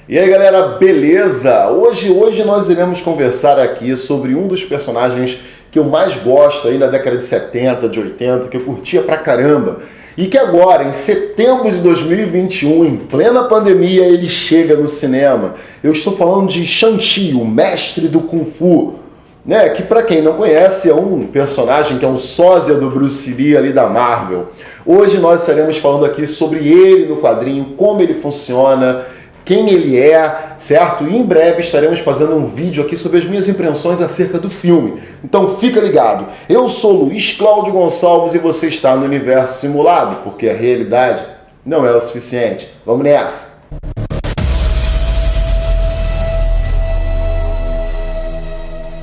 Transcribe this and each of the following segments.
E aí galera, beleza? Hoje nós iremos conversar aqui sobre um dos personagens que eu mais gosto aí na década de 70, de 80, que eu curtia pra caramba. E que agora, em setembro de 2021, em plena pandemia, ele chega no cinema. Eu estou falando de Shang-Chi, o mestre do Kung Fu. Né? Que pra quem não conhece, é um personagem que é um sósia do Bruce Lee ali da Marvel. Hoje nós estaremos falando aqui sobre ele no quadrinho, como ele funciona, quem ele é, certo? E em breve estaremos fazendo um vídeo aqui sobre as minhas impressões acerca do filme. Então fica ligado. Eu sou Luiz Cláudio Gonçalves e você está no universo simulado, porque a realidade não é o suficiente. Vamos nessa!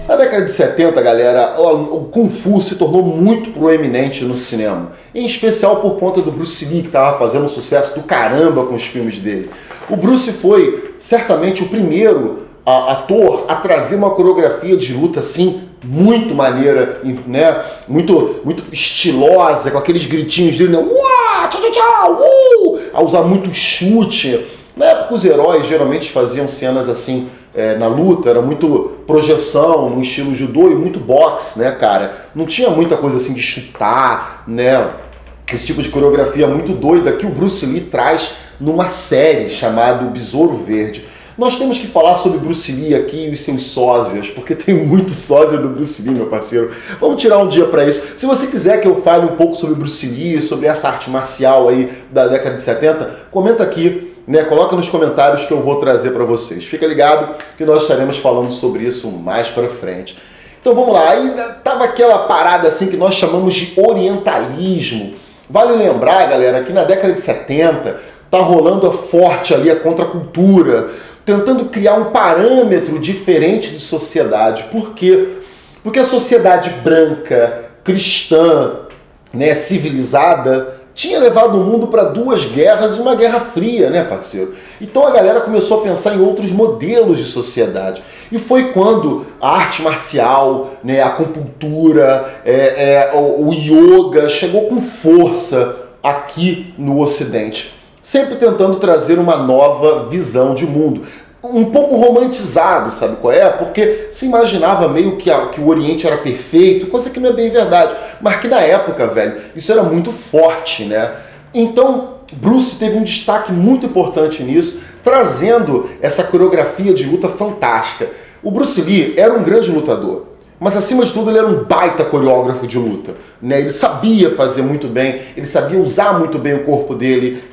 Na década de 70, galera, o Kung Fu se tornou muito proeminente no cinema. Em especial por conta do Bruce Lee, que estava fazendo um sucesso do caramba com os filmes dele. O Bruce foi, certamente, o primeiro ator a trazer uma coreografia de luta, assim, muito maneira, né? Muito estilosa, com aqueles gritinhos dele, né? Uá, tchau, tchau, tchau, a usar muito chute. Na época, os heróis geralmente faziam cenas assim, na luta, era muito projeção, no estilo judô e muito boxe, né, cara? Não tinha muita coisa assim de chutar, né? Esse tipo de coreografia muito doida que o Bruce Lee traz numa série chamada Besouro Verde. Nós temos que falar sobre Bruce Lee aqui e os seus sósias, porque tem muito sósia do Bruce Lee, meu parceiro. Vamos tirar um dia pra isso. Se você quiser que eu fale um pouco sobre Bruce Lee, sobre essa arte marcial aí da década de 70, comenta aqui, né? Coloca nos comentários que eu vou trazer pra vocês. Fica ligado que nós estaremos falando sobre isso mais pra frente. Então vamos lá, aí tava aquela parada assim que nós chamamos de orientalismo. Vale lembrar, galera, que na década de 70 tá rolando forte ali a contracultura, tentando criar um parâmetro diferente de sociedade. Por quê? Porque a sociedade branca, cristã, né, civilizada, tinha levado o mundo para duas guerras e uma guerra fria, né, parceiro? Então a galera começou a pensar em outros modelos de sociedade. E foi quando a arte marcial, né, a acupuntura, o yoga chegou com força aqui no Ocidente. Sempre tentando trazer uma nova visão de mundo. Um pouco romantizado, sabe qual é? Porque se imaginava meio que o Oriente era perfeito, coisa que não é bem verdade. Mas que na época, velho, isso era muito forte, né? Então, Bruce teve um destaque muito importante nisso, trazendo essa coreografia de luta fantástica. O Bruce Lee era um grande lutador, mas acima de tudo ele era um baita coreógrafo de luta, né? Ele sabia fazer muito bem, ele sabia usar muito bem o corpo dele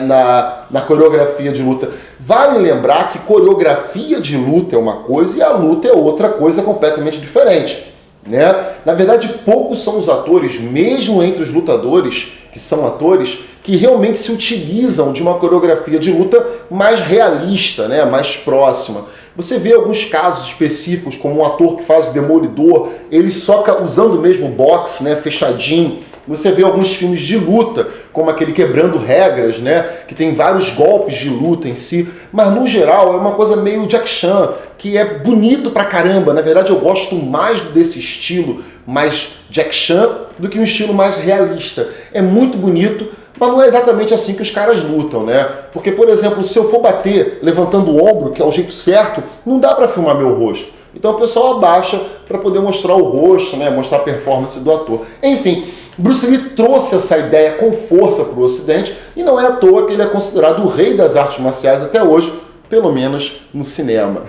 na coreografia de luta. Vale lembrar que coreografia de luta é uma coisa e a luta é outra coisa completamente diferente, né? Na verdade, poucos são os atores, mesmo entre os lutadores, que são atores, que realmente se utilizam de uma coreografia de luta mais realista, né? Mais próxima. Você vê alguns casos específicos, como um ator que faz o Demolidor, ele soca usando mesmo o boxe, né, fechadinho. Você vê alguns filmes de luta, como aquele Quebrando Regras, né, que tem vários golpes de luta em si, mas no geral é uma coisa meio Jack Chan, que é bonito pra caramba. Na verdade eu gosto mais desse estilo mais Jack Chan do que um estilo mais realista. É muito bonito, mas não é exatamente assim que os caras lutam, né? Porque, por exemplo, se eu for bater levantando o ombro, que é o jeito certo, não dá pra filmar meu rosto. Então o pessoal abaixa para poder mostrar o rosto, né? Mostrar a performance do ator. Enfim, Bruce Lee trouxe essa ideia com força para o Ocidente e não é à toa que ele é considerado o rei das artes marciais até hoje, pelo menos no cinema.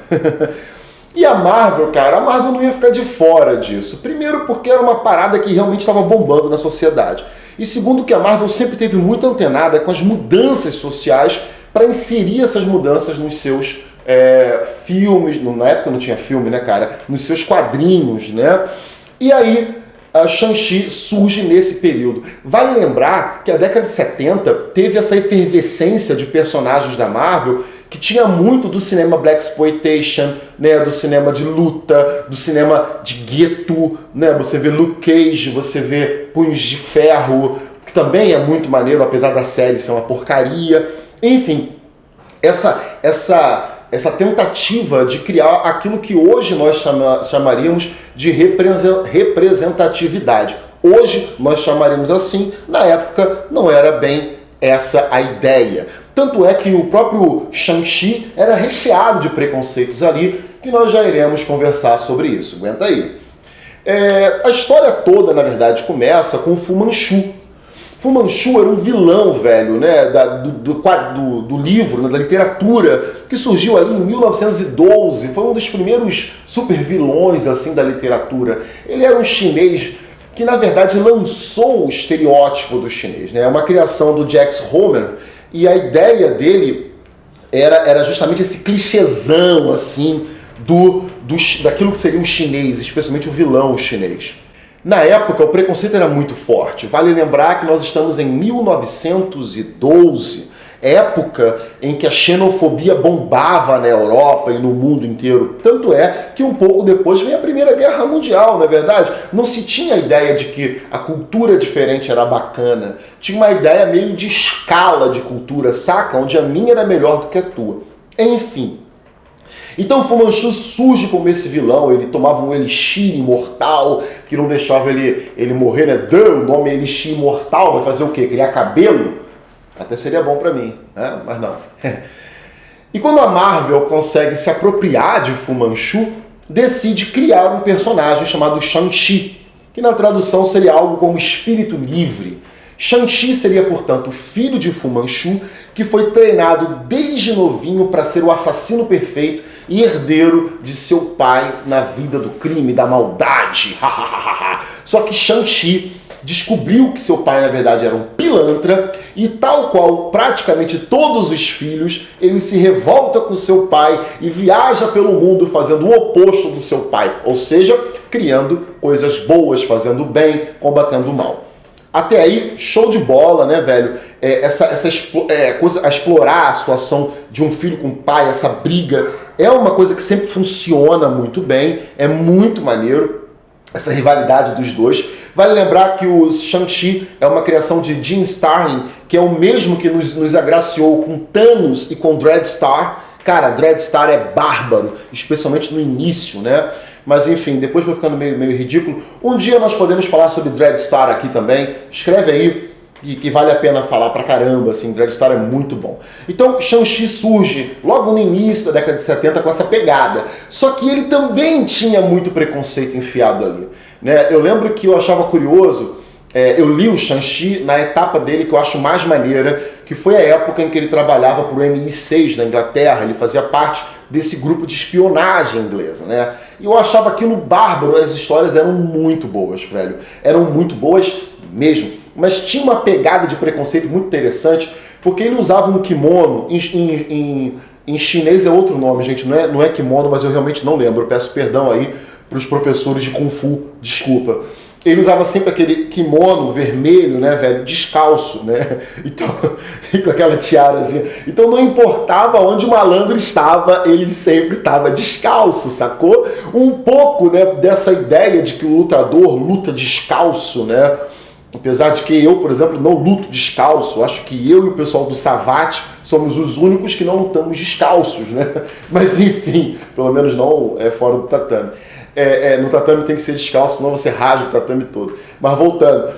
E a Marvel, cara, a Marvel não ia ficar de fora disso. Primeiro porque era uma parada que realmente estava bombando na sociedade. E segundo que a Marvel sempre teve muito antenada com as mudanças sociais para inserir essas mudanças nos seus filmes. Na época não tinha filme, né, cara? Nos seus quadrinhos, né? E aí a Shang-Chi surge nesse período. Vale lembrar que a década de 70 teve essa efervescência de personagens da Marvel que tinha muito do cinema blaxploitation, né, do cinema de luta, do cinema de gueto, né, você vê Luke Cage, você vê Punhos de Ferro, que também é muito maneiro, apesar da série ser uma porcaria. Enfim, essa tentativa de criar aquilo que hoje nós chamaríamos de representatividade. Hoje nós chamaríamos assim, na época não era bem essa a ideia. Tanto é que o próprio Shang-Chi era recheado de preconceitos ali, que nós já iremos conversar sobre isso. Aguenta aí. A história toda, na verdade, começa com o Fu Manchu. Fu Manchu era um vilão, velho, né, do livro, né, da literatura, que surgiu ali em 1912. Foi um dos primeiros super vilões assim, da literatura. Ele era um chinês que, na verdade, lançou o estereótipo do chinês, né? É uma criação do Jacques Homer, e a ideia dele era justamente esse clichêzão, assim, daquilo que seria o chinês, especialmente o vilão chinês. Na época, o preconceito era muito forte. Vale lembrar que nós estamos em 1912, época em que a xenofobia bombava na Europa e no mundo inteiro. Tanto é que um pouco depois vem a Primeira Guerra Mundial, não é verdade? Não se tinha a ideia de que a cultura diferente era bacana. Tinha uma ideia meio de escala de cultura, saca? Onde a minha era melhor do que a tua. Enfim. Então o Fu Manchu surge como esse vilão. Ele tomava um elixir imortal que não deixava ele morrer, né? O nome é elixir imortal, vai fazer o quê? Criar cabelo? Até seria bom pra mim, né? Mas não. E quando a Marvel consegue se apropriar de Fu Manchu, decide criar um personagem chamado Shang-Chi, que na tradução seria algo como espírito livre. Shang-Chi seria, portanto, filho de Fu Manchu, que foi treinado desde novinho para ser o assassino perfeito e herdeiro de seu pai na vida do crime, da maldade. Só que Shang-Chi descobriu que seu pai, na verdade, era um pilantra e, tal qual praticamente todos os filhos, ele se revolta com seu pai e viaja pelo mundo fazendo o oposto do seu pai, ou seja, criando coisas boas, fazendo bem, combatendo o mal. Até aí, show de bola, né, velho? Coisa a explorar a situação de um filho com o pai, essa briga, é uma coisa que sempre funciona muito bem, é muito maneiro, essa rivalidade dos dois. Vale lembrar que o Shang-Chi é uma criação de Jim Starlin, que é o mesmo que nos agraciou com Thanos e com Dreadstar. Cara, Dreadstar é bárbaro, especialmente no início, né? Mas enfim, depois vai ficando meio ridículo. Um dia nós podemos falar sobre Dreadstar aqui também. Escreve aí, que vale a pena falar pra caramba, assim, Dreadstar é muito bom. Então, Shang-Chi surge logo no início da década de 70 com essa pegada. Só que ele também tinha muito preconceito enfiado ali, né? Eu lembro que eu achava curioso, eu li o Shang-Chi na etapa dele que eu acho mais maneira, que foi a época em que ele trabalhava para o MI6 na Inglaterra, ele fazia parte desse grupo de espionagem inglesa, né? E eu achava aquilo bárbaro, as histórias eram muito boas, velho. Eram muito boas mesmo. Mas tinha uma pegada de preconceito muito interessante, porque ele usava um kimono, em chinês é outro nome, gente, não é kimono, mas eu realmente não lembro, eu peço perdão aí para os professores de Kung Fu, desculpa. Ele usava sempre aquele kimono vermelho, né, velho, descalço, né, então, com aquela tiarazinha. Então não importava onde o malandro estava, ele sempre estava descalço, sacou? Um pouco, né, dessa ideia de que o lutador luta descalço, né, apesar de que eu, por exemplo, não luto descalço. Acho que eu e o pessoal do Savate somos os únicos que não lutamos descalços, né? Mas enfim, pelo menos não fora do tatame. No tatame tem que ser descalço, senão você rasga o tatame todo. Mas voltando.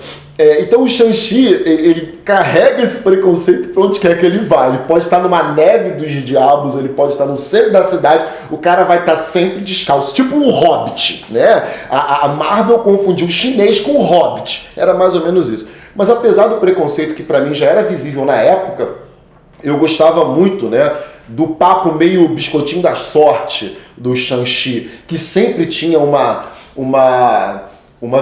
Então o Shang-Chi, ele carrega esse preconceito para onde quer que ele vá. Ele pode estar numa neve dos diabos, ele pode estar no centro da cidade, o cara vai estar sempre descalço. Tipo um Hobbit, né? A Marvel confundiu o chinês com o Hobbit. Era mais ou menos isso. Mas apesar do preconceito que para mim já era visível na época, eu gostava muito, né, do papo meio biscoitinho da sorte do Shang-Chi, que sempre tinha uma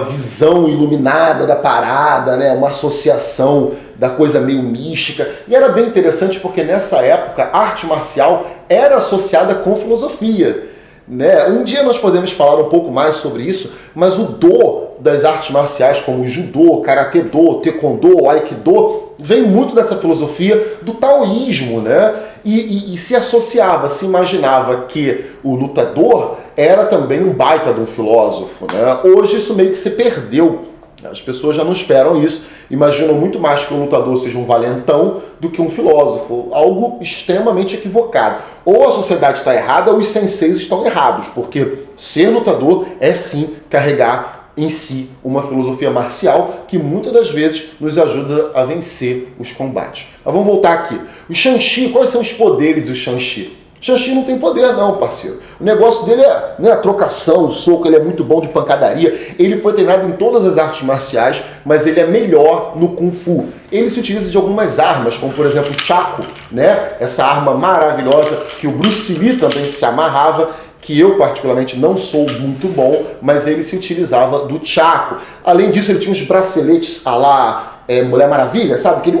visão iluminada da parada, né? Uma associação da coisa meio mística. E era bem interessante porque nessa época a arte marcial era associada com filosofia, né? Um dia nós podemos falar um pouco mais sobre isso, mas o do das artes marciais como judô, karatê-do, taekwondo, aikido, vem muito dessa filosofia do taoísmo, né? E se associava, se imaginava que o lutador era também um baita de um filósofo, né? Hoje isso meio que se perdeu. As pessoas já não esperam isso, imaginam muito mais que um lutador seja um valentão do que um filósofo, algo extremamente equivocado. Ou a sociedade está errada ou os senseis estão errados, porque ser lutador é sim carregar em si uma filosofia marcial que muitas das vezes nos ajuda a vencer os combates. Mas vamos voltar aqui. O Shang-Chi, quais são os poderes do Shang-Chi? Shang-Chi não tem poder não, parceiro. O negócio dele é a trocação, o soco, ele é muito bom de pancadaria. Ele foi treinado em todas as artes marciais, mas ele é melhor no Kung Fu. Ele se utiliza de algumas armas, como por exemplo o Chaco, né? Essa arma maravilhosa que o Bruce Lee também se amarrava, que eu particularmente não sou muito bom, mas ele se utilizava do Chaco. Além disso, ele tinha uns braceletes à la Mulher Maravilha, sabe? Que ele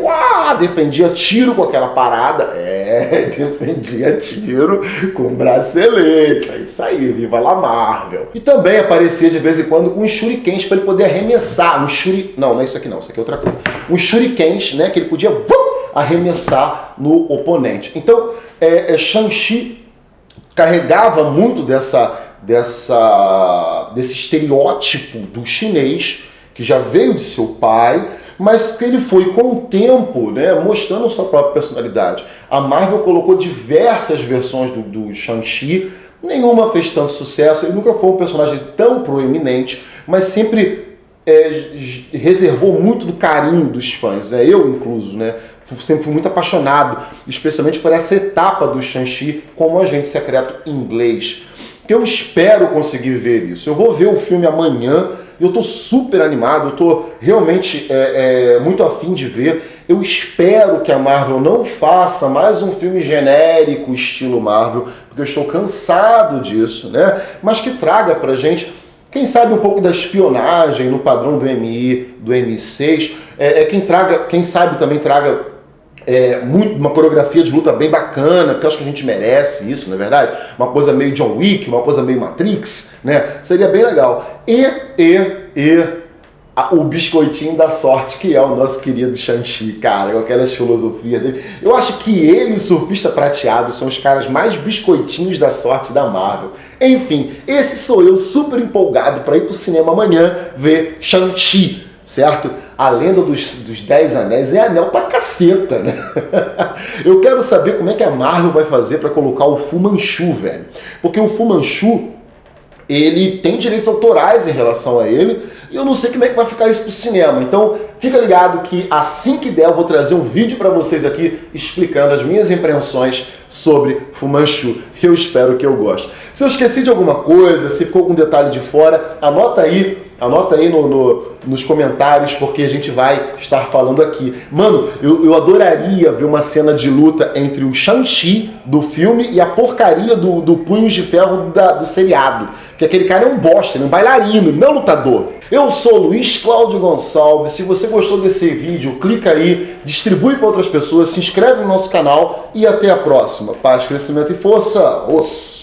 defendia tiro com aquela parada. Defendia tiro com bracelete. É isso aí, viva lá Marvel. E também aparecia de vez em quando com os shurikens para ele poder arremessar. Não é isso aqui não, isso aqui é outra coisa. Os shurikens, né? Que ele podia arremessar no oponente. Então, Shang-Chi carregava muito desse estereótipo do chinês, que já veio de seu pai, mas que ele foi com o tempo, né, mostrando sua própria personalidade. A Marvel colocou diversas versões do Shang-Chi, nenhuma fez tanto sucesso, ele nunca foi um personagem tão proeminente, mas sempre reservou muito do carinho dos fãs, né? Eu incluso, né? Sempre fui muito apaixonado, especialmente por essa etapa do Shang-Chi como agente secreto inglês. Eu espero conseguir ver isso. Eu vou ver o filme amanhã, eu estou super animado, eu estou realmente muito afim de ver. Eu espero que a Marvel não faça mais um filme genérico estilo Marvel, porque eu estou cansado disso, né? Mas que traga pra gente, quem sabe, um pouco da espionagem no padrão do MI, do MI6, quem sabe também traga uma coreografia de luta bem bacana, porque eu acho que a gente merece isso, não é verdade? Uma coisa meio John Wick, uma coisa meio Matrix, né? Seria bem legal. O biscoitinho da sorte, que é o nosso querido Shang-Chi, cara, com aquelas filosofias dele. Eu acho que ele e o Surfista Prateado são os caras mais biscoitinhos da sorte da Marvel. Enfim, esse sou eu, super empolgado para ir pro cinema amanhã ver Shang-Chi, certo? A lenda dos 10 anéis é anel pra caceta, né? Eu quero saber como é que a Marvel vai fazer para colocar o Fu Manchu, velho. Porque o Fu Manchu, ele tem direitos autorais em relação a ele, e eu não sei como é que vai ficar isso pro cinema. Então, fica ligado que assim que der eu vou trazer um vídeo para vocês aqui explicando as minhas impressões sobre Fu Manchu. Eu espero que eu goste. Se eu esqueci de alguma coisa, se ficou algum detalhe de fora, anota aí nos comentários, porque a gente vai estar falando aqui. Mano, eu adoraria ver uma cena de luta entre o Shang-Chi do filme e a porcaria do Punhos de Ferro do seriado. Porque aquele cara é um bosta, ele é um bailarino, não lutador. Eu sou Luiz Cláudio Gonçalves. Se você gostou desse vídeo, clica aí, distribui para outras pessoas, se inscreve no nosso canal e até a próxima. Paz, crescimento e força. Os